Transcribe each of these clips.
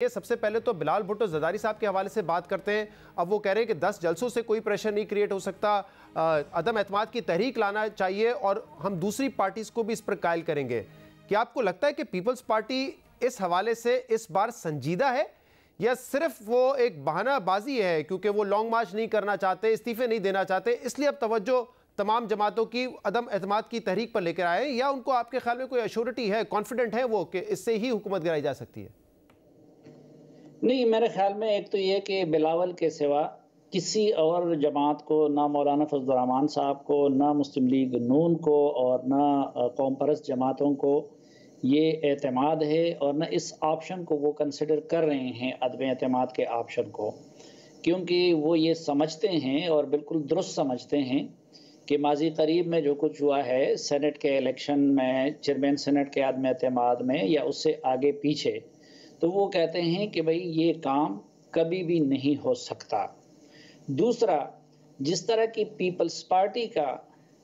ये सबसे पहले तो बिलाल भुट्टो ज़रदारी साहब के हवाले से बात करते हैं। अब वो कह रहे हैं कि 10 जलसों से कोई प्रेशर नहीं क्रिएट हो सकता, अदम एतमाद की तहरीक लाना चाहिए और हम दूसरी पार्टीज को भी इस पर कायल करेंगे। क्या आपको लगता है कि पीपल्स पार्टी इस हवाले से इस बार संजीदा है या सिर्फ वो एक बहानाबाजी है क्योंकि वो लॉन्ग मार्च नहीं करना चाहते, इस्तीफे नहीं देना चाहते, इसलिए अब तवज्जो तमाम जमातों की अदम एतमाद की तहरीक पर लेकर आए, या उनको आपके ख्याल में कोई एश्योरिटी है, कॉन्फिडेंट है वो कि इससे ही हुकूमत गिराई जा सकती है? नहीं, मेरे ख्याल में एक तो ये कि बिलावल के सिवा किसी और जमात को, ना मौलाना फजल रहमान साहब को, ना मुस्लिम लीग नून को और ना कौम परस्त जमातों को ये एतमाद है और ना इस ऑप्शन को वो कंसिडर कर रहे हैं, अदम एतमाद के ऑप्शन को, क्योंकि वो ये समझते हैं और बिल्कुल दुरुस्त समझते हैं कि माजी करीब में जो कुछ हुआ है सेनेट के इलेक्शन में, चेयरमैन सेनेट के अदम एतमाद में या उससे आगे पीछे, तो वो कहते हैं कि भाई ये काम कभी भी नहीं हो सकता। दूसरा, जिस तरह की पीपल्स पार्टी का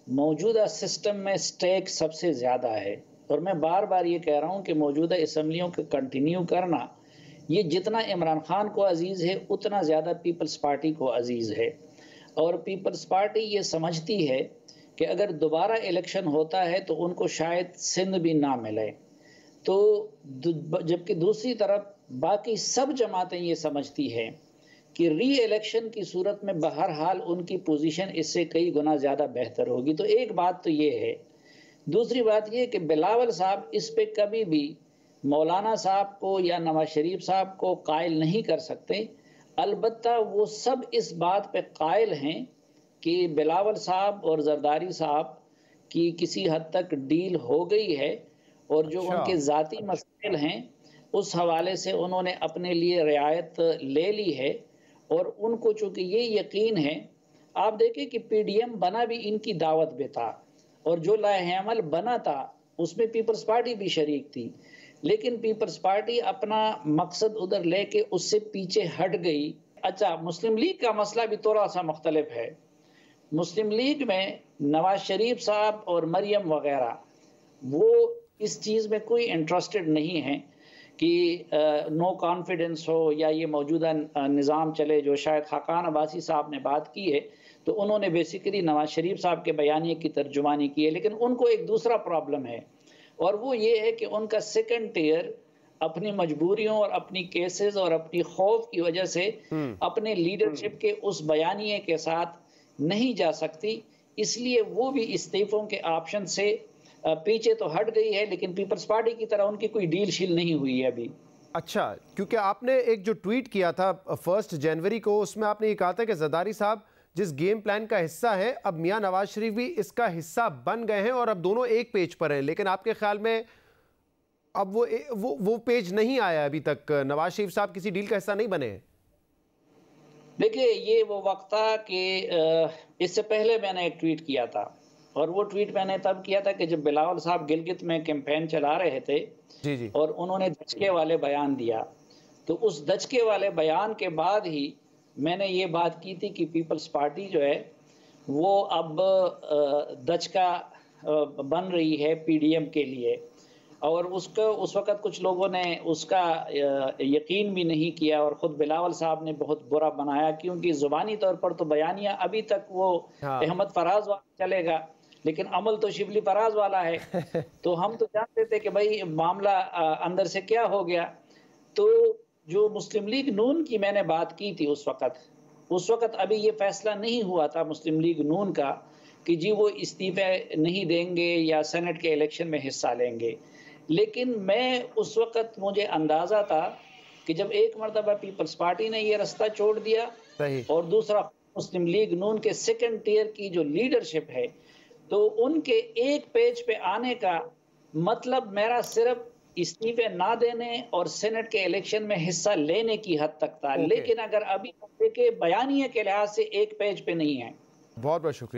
मौजूदा सिस्टम में स्टेक सबसे ज़्यादा है, और मैं बार बार ये कह रहा हूँ कि मौजूदा असम्बलियों को कंटिन्यू करना ये जितना इमरान खान को अजीज़ है उतना ज़्यादा पीपल्स पार्टी को अजीज़ है। और पीपल्स पार्टी ये समझती है कि अगर दोबारा इलेक्शन होता है तो उनको शायद सिंध भी ना मिले, तो जबकि दूसरी तरफ बाकी सब जमातें ये समझती हैं कि री इलेक्शन की सूरत में बहरहाल उनकी पोजीशन इससे कई गुना ज़्यादा बेहतर होगी। तो एक बात तो ये है। दूसरी बात ये कि बिलावल साहब इस पे कभी भी मौलाना साहब को या नवाज शरीफ साहब को कायल नहीं कर सकते। अलबत्ता वो सब इस बात पे कायल हैं कि बिलावल साहब और जरदारी साहब की किसी हद तक डील हो गई है और जो उनके ज़ाती मसाइल हैं उस हवाले से उन्होंने अपने लिए रियायत ले ली है। और उनको चूँकि ये यकीन है, आप देखें कि पीडीएम बना भी इनकी दावत पे था और जो लाहेअमल बना था उसमें पीपल्स पार्टी भी शरीक थी, लेकिन पीपल्स पार्टी अपना मकसद उधर लेके उससे पीछे हट गई। अच्छा, मुस्लिम लीग का मसला भी थोड़ा सा मुख्तलिफ है। मुस्लिम लीग में नवाज शरीफ साहब और मरियम वगैरह वो इस चीज़ में कोई इंटरेस्टेड नहीं है कि नो कॉन्फिडेंस हो या ये मौजूदा निज़ाम चले। जो शायद खाकान अब्बासी साहब ने बात की है तो उन्होंने बेसिकली नवाज शरीफ साहब के बयानिए की तर्जुमानी की है, लेकिन उनको एक दूसरा प्रॉब्लम है और वो ये है कि उनका सेकंड टियर अपनी मजबूरियों और अपनी केसेस और अपनी खौफ की वजह से अपने लीडरशिप के उस बयानिए के साथ नहीं जा सकती, इसलिए वो भी इस्तीफों के ऑप्शन से पीछे तो हट गई है, लेकिन पीपल्स पार्टी की तरह उनकी कोई डील शील नहीं हुई है अभी। अच्छा, क्योंकि आपने एक जो ट्वीट किया था 1 जनवरी को, उसमें आपने ये कहा था कि जरदारी साहब जिस गेम प्लान का हिस्सा है, अब मियां नवाज शरीफ भी इसका हिस्सा बन गए हैं और अब दोनों एक पेज पर हैं, लेकिन आपके ख्याल में अब वो पेज नहीं आया अभी तक, नवाज शरीफ साहब किसी डील का हिस्सा नहीं बने हैं? देखिए, ये वो वक्त था कि इससे पहले मैंने एक ट्वीट किया था और वो ट्वीट मैंने तब किया था कि जब बिलावल साहब गिलगित में कैंपेन चला रहे थे जी। और उन्होंने दचके वाले बयान दिया, तो उस दचके वाले बयान के बाद ही मैंने ये बात की थी कि पीपल्स पार्टी जो है वो अब दचका बन रही है पीडीएम के लिए, और उसको उस वक़्त कुछ लोगों ने उसका यकीन भी नहीं किया और ख़ुद बिलावल साहब ने बहुत बुरा बनाया, क्योंकि ज़ुबानी तौर पर तो बयानिया अभी तक वो अहमद फराज वाला चलेगा, लेकिन अमल तो शिबली फराज वाला है। तो हम तो जानते थे कि भाई मामला अंदर से क्या हो गया। तो जो मुस्लिम लीग नून की मैंने बात की थी उस वक़्त अभी ये फैसला नहीं हुआ था मुस्लिम लीग नून का कि जी वो इस्तीफ़े नहीं देंगे या सेनेट के इलेक्शन में हिस्सा लेंगे। लेकिन मैं उस वक़्त मुझे अंदाज़ा था कि जब एक मरतबा पीपल्स पार्टी ने ये रास्ता छोड़ दिया और दूसरा मुस्लिम लीग नून के सेकंड टियर की जो लीडरशिप है, तो उनके एक पेज पे आने का मतलब मेरा सिर्फ इस्तीफे ना देने और सेनेट के इलेक्शन में हिस्सा लेने की हद तक था। लेकिन अगर अभी के बयानिए के लिहाज से एक पेज पे नहीं है। बहुत बहुत शुक्रिया।